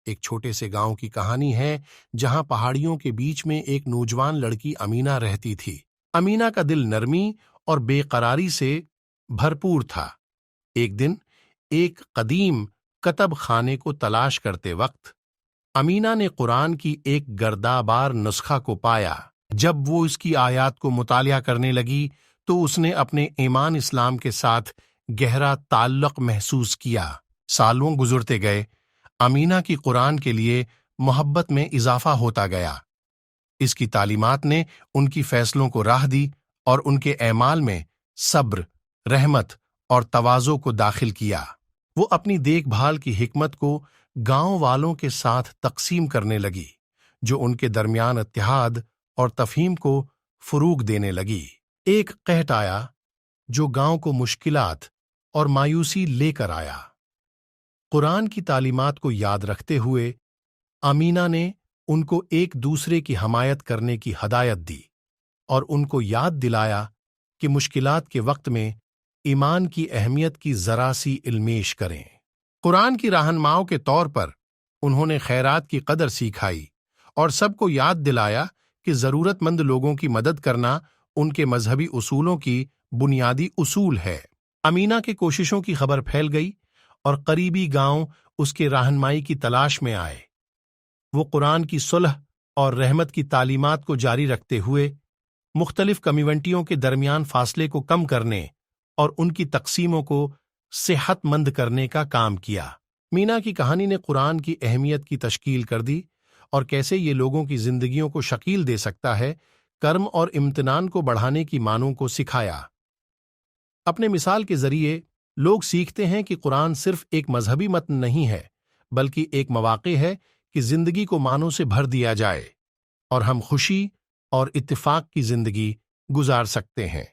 ایک چھوٹے سے گاؤں کی کہانی ہے جہاں پہاڑیوں کے بیچ میں ایک نوجوان لڑکی امینا رہتی تھی۔ امینا کا دل نرمی اور بے قراری سے بھرپور تھا۔ ایک دن ایک قدیم کتب خانے کو تلاش کرتے وقت امینا نے قرآن کی ایک گردابار نسخہ کو پایا۔ جب وہ اس کی آیات کو مطالعہ کرنے لگی تو اس نے اپنے ایمان اسلام کے ساتھ گہرا تعلق محسوس کیا۔ سالوں گزرتے گئے، امینا کی قرآن کے لیے محبت میں اضافہ ہوتا گیا۔ اس کی تعلیمات نے ان کی فیصلوں کو راہ دی اور ان کے اعمال میں صبر، رحمت اور تواضع کو داخل کیا۔ وہ اپنی دیکھ بھال کی حکمت کو گاؤں والوں کے ساتھ تقسیم کرنے لگی، جو ان کے درمیان اتحاد اور تفہیم کو فروغ دینے لگی۔ ایک قحط آیا جو گاؤں کو مشکلات اور مایوسی لے کر آیا۔ قرآن کی تعلیمات کو یاد رکھتے ہوئے امینا نے ان کو ایک دوسرے کی حمایت کرنے کی ہدایت دی اور ان کو یاد دلایا کہ مشکلات کے وقت میں ایمان کی اہمیت کی ذرا سی علمیش کریں۔ قرآن کی رہنماؤں کے طور پر انہوں نے خیرات کی قدر سکھائی اور سب کو یاد دلایا کہ ضرورت مند لوگوں کی مدد کرنا ان کے مذہبی اصولوں کی بنیادی اصول ہے۔ امینا کے کوششوں کی خبر پھیل گئی اور قریبی گاؤں اس کے رہنمائی کی تلاش میں آئے۔ وہ قرآن کی صلح اور رحمت کی تعلیمات کو جاری رکھتے ہوئے مختلف کمیونٹیوں کے درمیان فاصلے کو کم کرنے اور ان کی تقسیموں کو صحت مند کرنے کا کام کیا۔ مینا کی کہانی نے قرآن کی اہمیت کی تشکیل کر دی اور کیسے یہ لوگوں کی زندگیوں کو شکل دے سکتا ہے، کرم اور امتنان کو بڑھانے کی معنوں کو سکھایا۔ اپنے مثال کے ذریعے لوگ سیکھتے ہیں کہ قرآن صرف ایک مذہبی متن نہیں ہے، بلکہ ایک مواقع ہے کہ زندگی کو معنوں سے بھر دیا جائے اور ہم خوشی اور اتفاق کی زندگی گزار سکتے ہیں۔